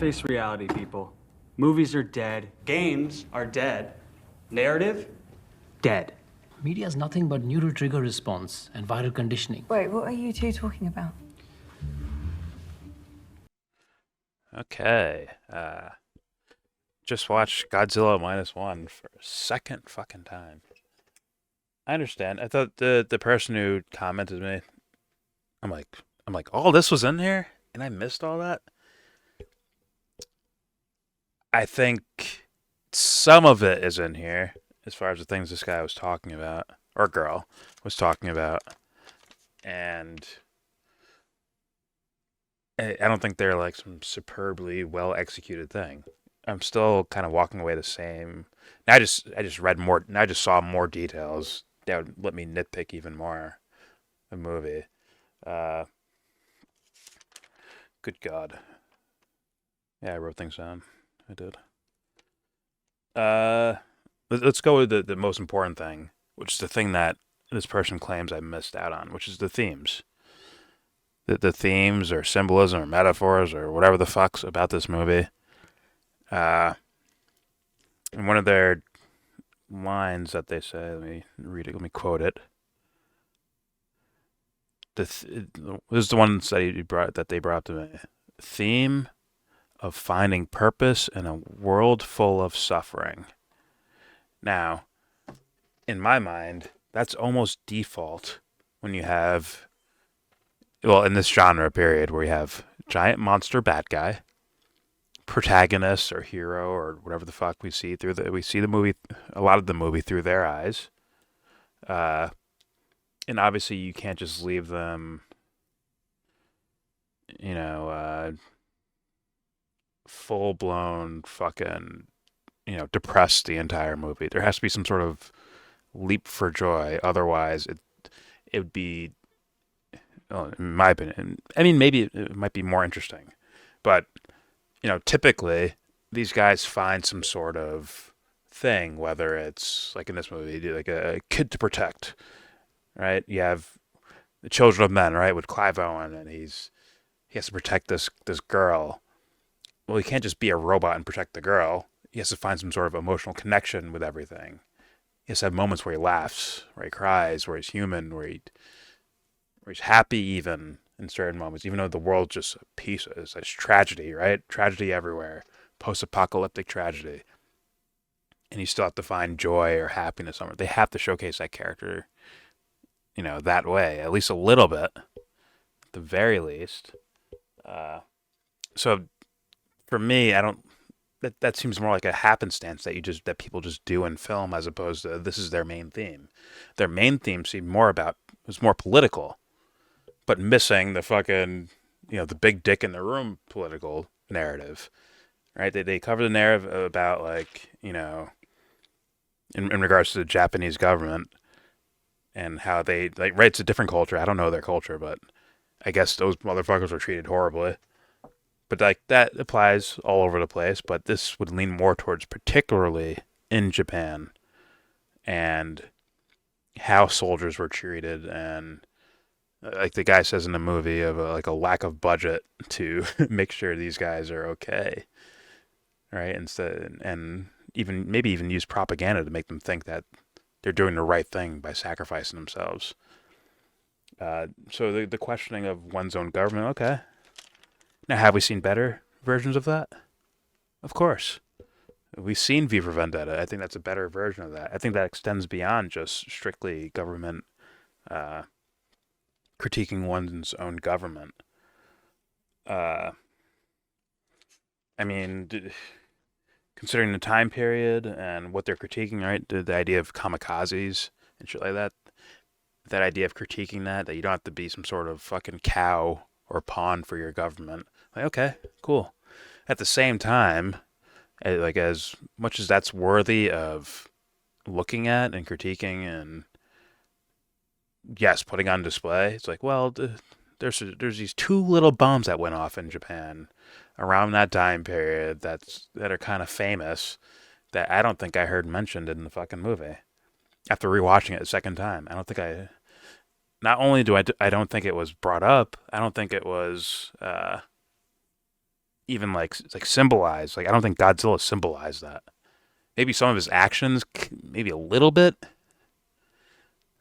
Face reality, people. Movies are dead. Games are dead. Narrative? Dead. Media is nothing but neural trigger response and viral conditioning. Wait, what are you two talking about? Okay. Just watched Godzilla -1 for a second fucking time. I understand. I thought the person who commented me, I'm like, all this was in here, and I missed all that. I think some of it is in here, as far as the things this guy was talking about, or girl was talking about, and I don't think they're like some superbly well executed thing. I'm still kind of walking away the same. I just read more. I just saw more details that would let me nitpick even more the movie. Good God. Yeah, I wrote things down. I did. Let's go with the most important thing, which is the thing that this person claims I missed out on, which is the themes. The themes or symbolism or metaphors or whatever the fuck's about this movie. And one of their lines that they say, let me read it, let me quote it. This is the one that they brought to me. Theme of finding purpose in a world full of suffering. Now, in my mind, that's almost default when you have, well, in this genre period where you have giant monster bad guy, protagonist or hero or whatever the fuck we see the movie, a lot of the movie through their eyes. And obviously you can't just leave them, full blown fucking, depressed the entire movie. There has to be some sort of leap for joy. Otherwise it would be, well, in my opinion, I mean, maybe it might be more interesting, but typically these guys find some sort of thing, whether it's like in this movie, like a kid to protect, right? You have the Children of Men, right, with Clive Owen, and he has to protect this girl. Well, he can't just be a robot and protect the girl. He has to find some sort of emotional connection with everything. He has to have moments where he laughs, where he cries, where he's human, where he's happy even in certain moments, even though the world's just a piece of it's tragedy, right? Tragedy everywhere. Post-apocalyptic tragedy. And you still have to find joy or happiness somewhere. They have to showcase that character, that way, at least a little bit, at the very least. So for me, I don't. That seems more like a happenstance that people just do in film, as opposed to this is their main theme. Their main theme was more political, but missing the fucking the big dick in the room political narrative, right? They cover the narrative about like in regards to the Japanese government and how they right. It's a different culture. I don't know their culture, but I guess those motherfuckers were treated horribly. But like that applies all over the place, but this would lean more towards particularly in Japan and how soldiers were treated, and like the guy says in the movie of like a lack of budget to make sure these guys are okay, right? And maybe even use propaganda to make them think that they're doing the right thing by sacrificing themselves. So the questioning of one's own government, okay. Now, have we seen better versions of that? Of course. We've seen V for Vendetta. I think that's a better version of that. I think that extends beyond just strictly government, critiquing one's own government. I mean, considering the time period and what they're critiquing, right? The idea of kamikazes and shit like that. That idea of critiquing that you don't have to be some sort of fucking cow or pawn for your government. Like, okay, cool. At the same time, like as much as that's worthy of looking at and critiquing and yes, putting on display, it's like, well, there's these two little bombs that went off in Japan around that time period that are kind of famous that I don't think I heard mentioned in the fucking movie. After rewatching it a second time, not only do I don't think it was brought up, I don't think it was even like symbolize. Like I don't think Godzilla symbolized that. Maybe some of his actions, maybe a little bit,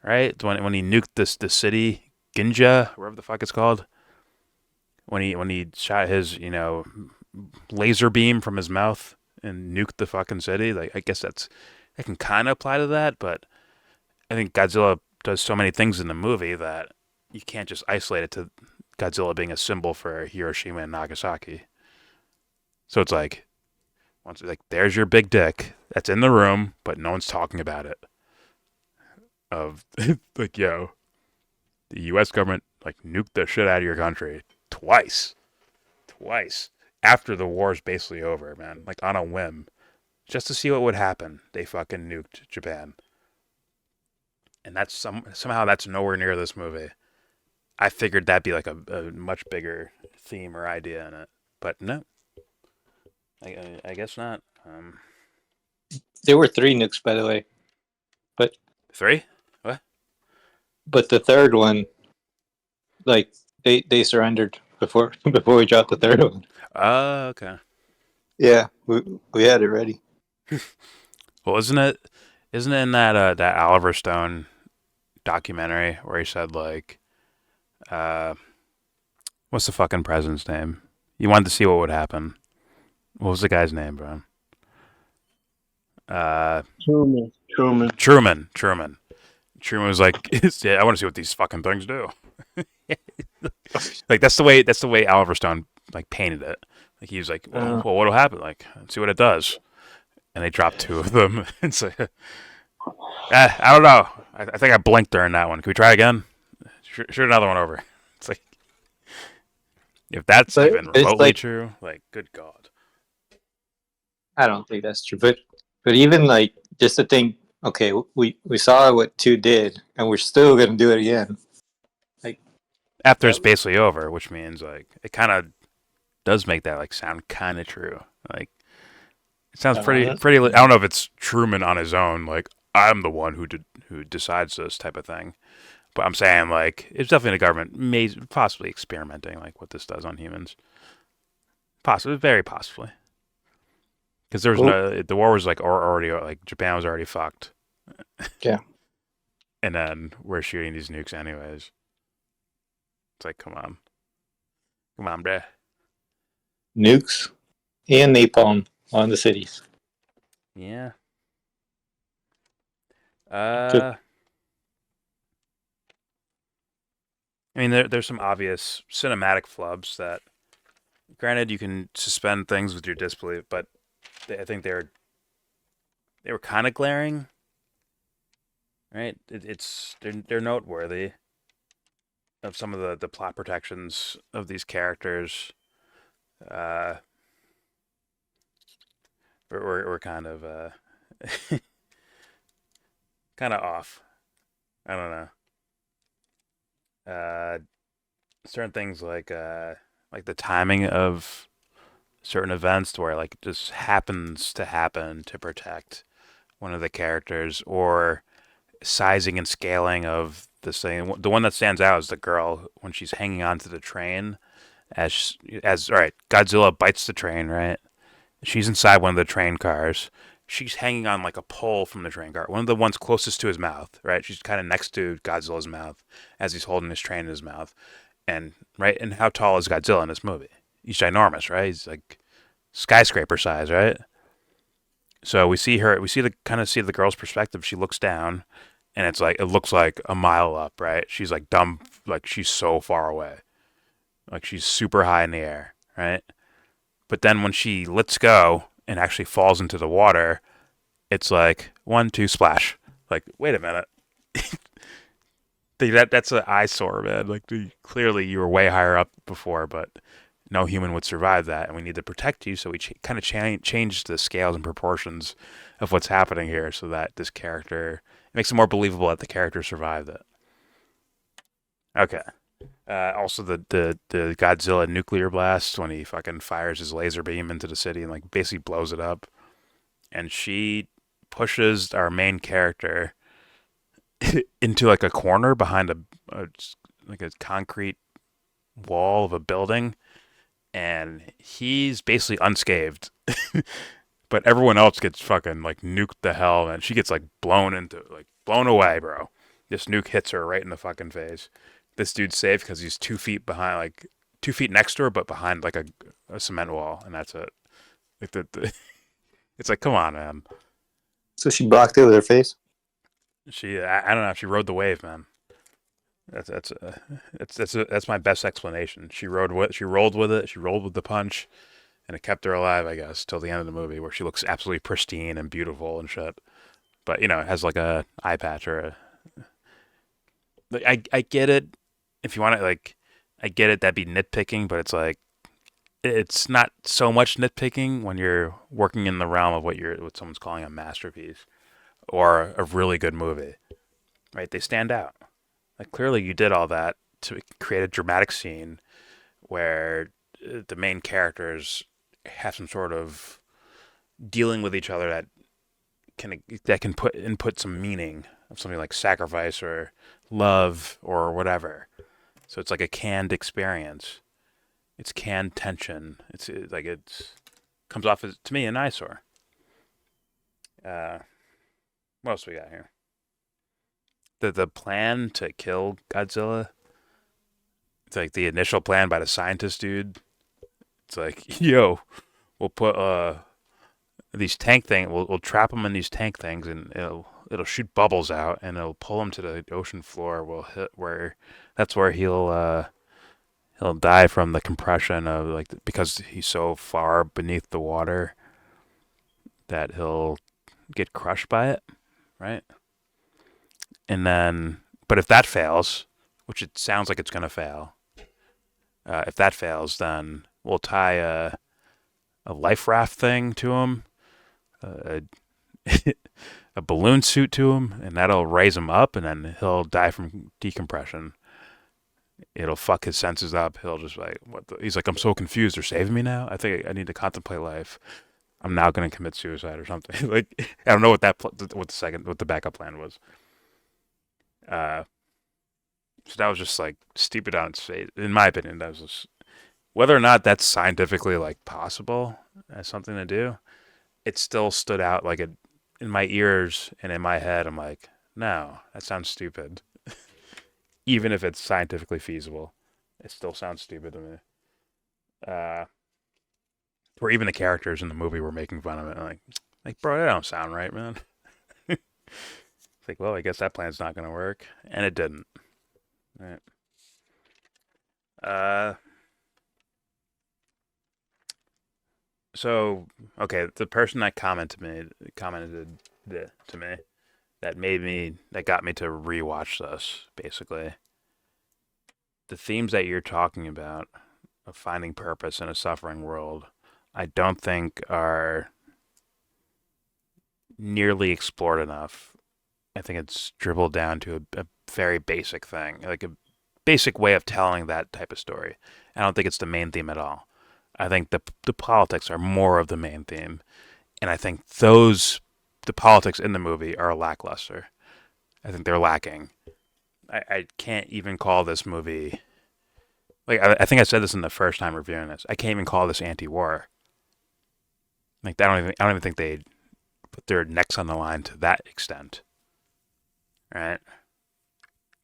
right? When he nuked the city Ginja, wherever the fuck it's called. When he shot his laser beam from his mouth and nuked the fucking city. Like I guess that can kind of apply to that, but I think Godzilla does so many things in the movie that you can't just isolate it to Godzilla being a symbol for Hiroshima and Nagasaki. So it's like, there's your big dick that's in the room, but no one's talking about it. Of like, yo, the U.S. government like nuked the shit out of your country twice after the war's basically over, man. Like on a whim, just to see what would happen. They fucking nuked Japan, and that's somehow that's nowhere near this movie. I figured that'd be like a much bigger theme or idea in it, but no, I guess not. There were 3 nukes, by the way, but 3? What? but the third one, like they surrendered before we dropped the third one. Oh, okay. Yeah, we had it ready. Well, isn't it in that Oliver Stone documentary where he said like, what's the fucking president's name? You wanted to see what would happen. What was the guy's name, bro? Truman. Truman was like, yeah, I want to see what these fucking things do. Like that's the way Oliver Stone like painted it. Like he was like, well, what'll happen? Like, let's see what it does. And they dropped 2 of them. It's like, I don't know. I think I blinked during that one. Can we try again? Shoot another one over. It's like, if that's even remotely true, like, good God. I don't think that's true, but even like just to think, okay, we saw what 2 did, and we're still gonna do it again. Like after it's basically over, which means like it kind of does make that like sound kind of true. Like it sounds pretty. I don't know if it's Truman on his own, like I'm the one who decides this type of thing. But I'm saying like it's definitely the government possibly experimenting like what this does on humans. Possibly, very possibly. Because there was the war was like already like Japan was already fucked. Yeah. And then we're shooting these nukes anyways. It's like, come on, bruh. Nukes and napalm on the cities. Yeah. I mean, there's some obvious cinematic flubs that, granted, you can suspend things with your disbelief, but I think they were kind of glaring, right? They're noteworthy of some of the plot protections of these characters. We're kind of kind of off. I don't know. Certain things like the timing of certain events where like it just happens to happen to protect one of the characters, or sizing and scaling of this thing. The one that stands out is the girl when she's hanging onto the train as all right, Godzilla bites the train, right? She's inside one of the train cars. She's hanging on like a pole from the train car, one of the ones closest to his mouth, right? She's kind of next to Godzilla's mouth as he's holding his train in his mouth. And right, and how tall is Godzilla in this movie? He's ginormous, right? He's like skyscraper size, right? So we see the girl's perspective. She looks down, and it looks like a mile up, right? She's like dumb, like she's so far away, like she's super high in the air, right? But then when she lets go and actually falls into the water, it's like 1, 2, splash. Like, wait a minute. That's an eyesore, man. Like, clearly you were way higher up before, but no human would survive that, and we need to protect you. So we kind of change the scales and proportions of what's happening here, so that this character, it makes it more believable that the character survived it. Okay. Also, the Godzilla nuclear blast when he fucking fires his laser beam into the city and like basically blows it up, and she pushes our main character into like a corner behind a concrete wall of a building, and he's basically unscathed. But everyone else gets fucking like nuked the hell, and she gets like blown away, bro. This nuke hits her right in the fucking face. This dude's safe because he's 2 feet behind, like 2 feet next to her, but behind like a cement wall, and that's it. Like it's like, come on, man. So she blocked it with her face. I don't know. She rode the wave, man. That's my best explanation. She rolled with it. She rolled with the punch, and it kept her alive, I guess, till the end of the movie, where she looks absolutely pristine and beautiful and shit. But it has like a eye patch or a. Like, I get it. If you want to, like, I get it. That'd be nitpicking, but it's like, it's not so much nitpicking when you're working in the realm of what someone's calling a masterpiece or a really good movie, right? They stand out. Like, clearly you did all that to create a dramatic scene where the main characters have some sort of dealing with each other that can put some meaning of something like sacrifice or love or whatever. So it's like a canned experience. It's canned tension. It's comes off as, to me, an eyesore. What else we got here? The plan to kill Godzilla. It's like the initial plan by the scientist dude. It's like, yo, we'll put these tank things. We'll trap them in these tank things, and it'll shoot bubbles out, and it'll pull him to the ocean floor. That's where he'll die from the compression of, like, because he's so far beneath the water that he'll get crushed by it, right? And then, but if that fails, which it sounds like it's gonna fail, if that fails, then we'll tie a life raft thing to him, a balloon suit to him, and that'll raise him up, and then he'll die from decompression. It'll fuck his senses up. He'll just like, he's like, I'm so confused. They're saving me now. I think I need to contemplate life. I'm now gonna commit suicide or something. Like, I don't know what the backup plan was. So that was just like stupid on its face, in my opinion. That was just, whether or not that's scientifically like possible as something to do, it still stood out like in my ears and in my head. I'm like, no, that sounds stupid. Even if it's scientifically feasible, it still sounds stupid to me. Where even the characters in the movie were making fun of it, like, bro, that don't sound right, man. It's like, well, I guess that plan's not gonna work, and it didn't. Right. So okay, the person that commented to me that got me to rewatch this, basically. The themes that you're talking about of finding purpose in a suffering world, I don't think are nearly explored enough. I think it's dribbled down to a very basic thing, like a basic way of telling that type of story. I don't think it's the main theme at all. I think the politics are more of the main theme, and I think the politics in the movie are lackluster. I think they're lacking. I can't even call this movie, like, I think I said this in the first time reviewing this. I can't even call this anti-war. Like, I don't even think they put their necks on the line to that extent, right?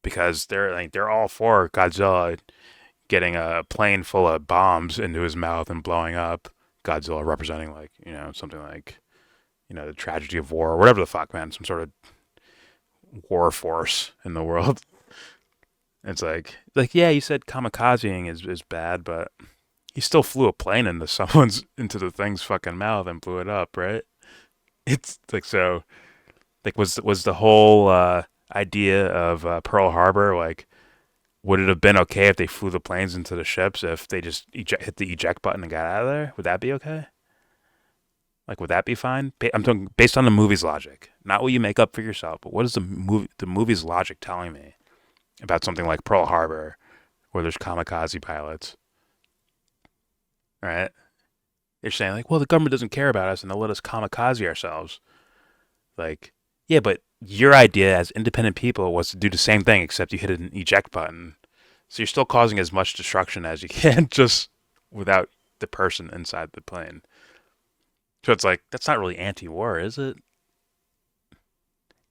Because they're all for Godzilla getting a plane full of bombs into his mouth and blowing up. Godzilla representing, like, something like, the tragedy of war or whatever the fuck, man, some sort of war force in the world. It's like, yeah, you said kamikazing is bad, but he still flew a plane into the thing's fucking mouth and blew it up, right? It's like, so, like, was the whole idea of Pearl Harbor, like, would it have been okay if they flew the planes into the ships if they just hit the eject button and got out of there? Would that be okay? Like, would that be fine? I'm talking based on the movie's logic, not what you make up for yourself. But what is the movie's logic telling me about something like Pearl Harbor, where there's kamikaze pilots? Right? They're saying, like, well, the government doesn't care about us and they'll let us kamikaze ourselves. Like, yeah, but your idea as independent people was to do the same thing, except you hit an eject button. So you're still causing as much destruction as you can, just without the person inside the plane. So it's like, that's not really anti-war, is it?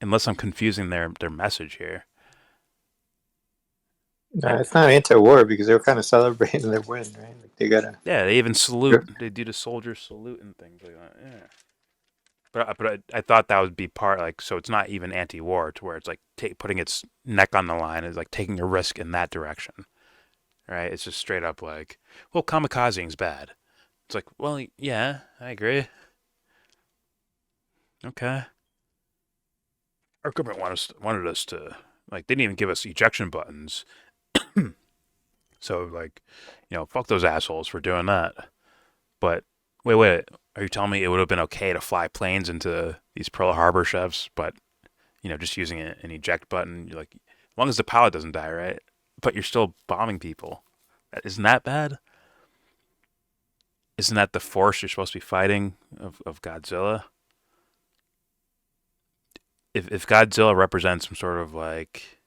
Unless I'm confusing their message here. No, it's not anti-war because they were kind of celebrating their win, right? Like they gotta. Yeah, they even salute. They do the soldier salute and things like that. Yeah. But I thought that would be part, like, so it's not even anti-war to where it's like putting its neck on the line is like taking a risk in that direction, right? It's just straight up like, well, kamikazing's bad. It's like, well, yeah, I agree. Okay. Our government wanted us to, like, they didn't even give us ejection buttons. So, like, fuck those assholes for doing that. But wait, are you telling me it would have been okay to fly planes into these Pearl Harbor ships, but just using an eject button, you're like, as long as the pilot doesn't die, right? But you're still bombing people. Isn't that bad? Isn't that the force you're supposed to be fighting of Godzilla? If Godzilla represents some sort of like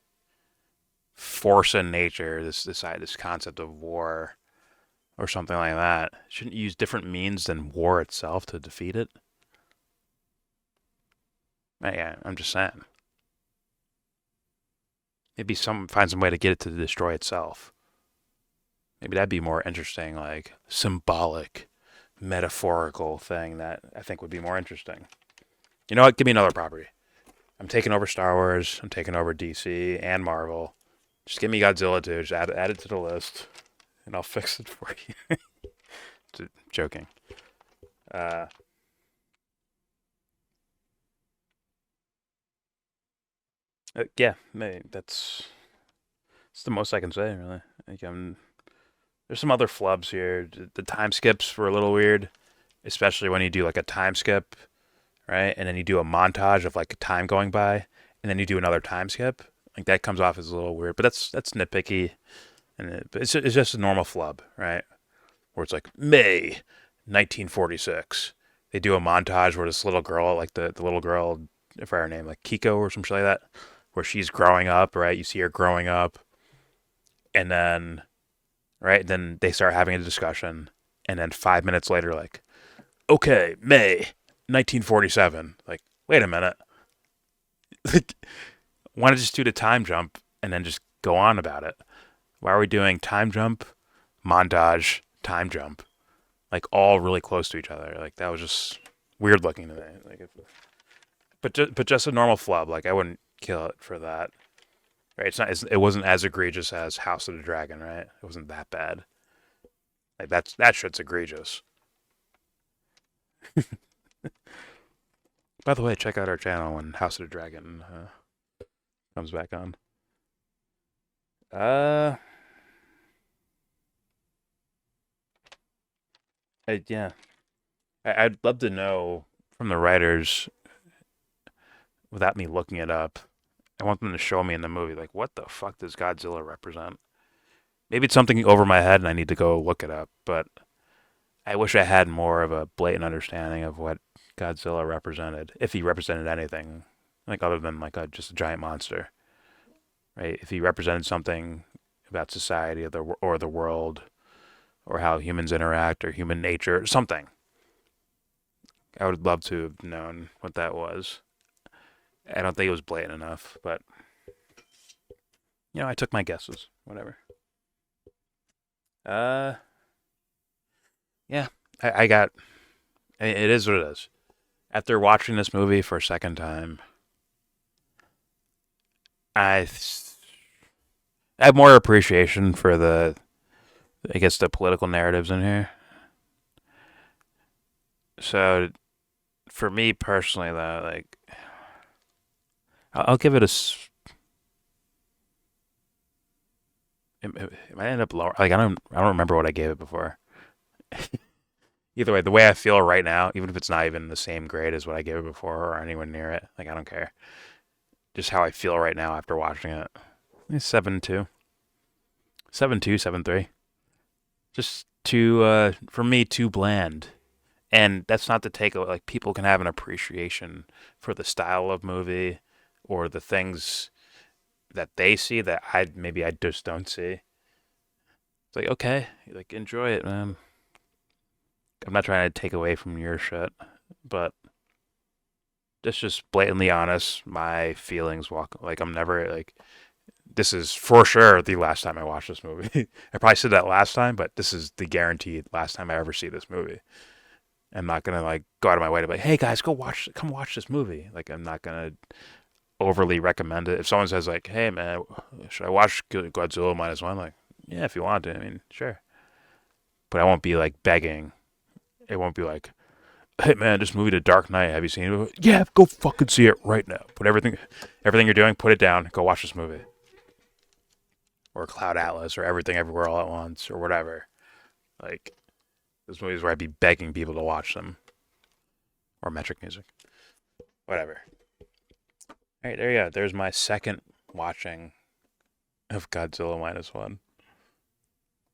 force in nature, this concept of war or something like that, shouldn't you use different means than war itself to defeat it? Yeah, I'm just saying. Maybe find some way to get it to destroy itself. Maybe that'd be more interesting, like symbolic, metaphorical thing that I think would be more interesting. You know what? Give me another property. I'm taking over Star Wars. I'm taking over DC and Marvel. Just give me Godzilla too. Just add it to the list, and I'll fix it for you. Joking. Yeah, that's the most I can say, really. Like, there's some other flubs here. The time skips were a little weird, especially when you do like a time skip, right? And then you do a montage of like time going by, and then you do another time skip. Like that comes off as a little weird, but that's nitpicky, and it's just a normal flub, right? Where it's like May 1946. They do a montage where this little girl, like the little girl, if I her name, like Kiko or some shit like that, where she's growing up, right? You see her growing up, and then, right, then they start having a discussion, and then 5 minutes later, like, okay, May 1947. Like, wait a minute. Like, why not just do the time jump and then just go on about it? Why are we doing time jump, montage, time jump, like all really close to each other? Like that was just weird looking to me. Like, but just a normal flub. Like I wouldn't kill it for that. Right? It wasn't as egregious as House of the Dragon. Right? It wasn't that bad. Like that shit's egregious. By the way, check out our channel when House of the Dragon comes back on. Yeah. I'd love to know from the writers, without me looking it up. I want them to show me in the movie, like, what the fuck does Godzilla represent? Maybe it's something over my head and I need to go look it up, but I wish I had more of a blatant understanding of what Godzilla represented, if he represented anything, like other than like just a giant monster, right? If he represented something about society or the world, or how humans interact, or human nature, or something. I would love to have known what that was. I don't think it was blatant enough, but I took my guesses. Whatever. Yeah, I got. It is what it is. After watching this movie for a second time, I have more appreciation for the political narratives in here. So, for me personally, though, like, I'll give it a. It might end up lower. Like I don't remember what I gave it before. Either way, the way I feel right now, even if it's not even the same grade as what I gave it before or anywhere near it, like I don't care. Just how I feel right now after watching it. 7.2. 7.2, 7.3. Just too, for me, too bland. And that's not to take away, like, people can have an appreciation for the style of movie or the things that they see that I just don't see. It's like, okay, like, enjoy it, man. I'm not trying to take away from your shit, but just blatantly honest. My feelings I'm never like. This is for sure the last time I watch this movie. I probably said that last time, but this is the guaranteed last time I ever see this movie. I'm not gonna like go out of my way to be like, hey guys, come watch this movie. Like I'm not gonna overly recommend it. If someone says like, hey man, should I watch Godzilla -1? Like, yeah, if you want to. I mean, sure. But I won't be like begging. It won't be like, hey man, this movie, The Dark Knight, have you seen it? Yeah, go fucking see it right now. Put everything you're doing, put it down. Go watch this movie. Or Cloud Atlas, or Everything Everywhere All at Once, or whatever. Like, those movies where I'd be begging people to watch them. Or Metric Music. Whatever. Alright, there you go. There's my second watching of Godzilla -1.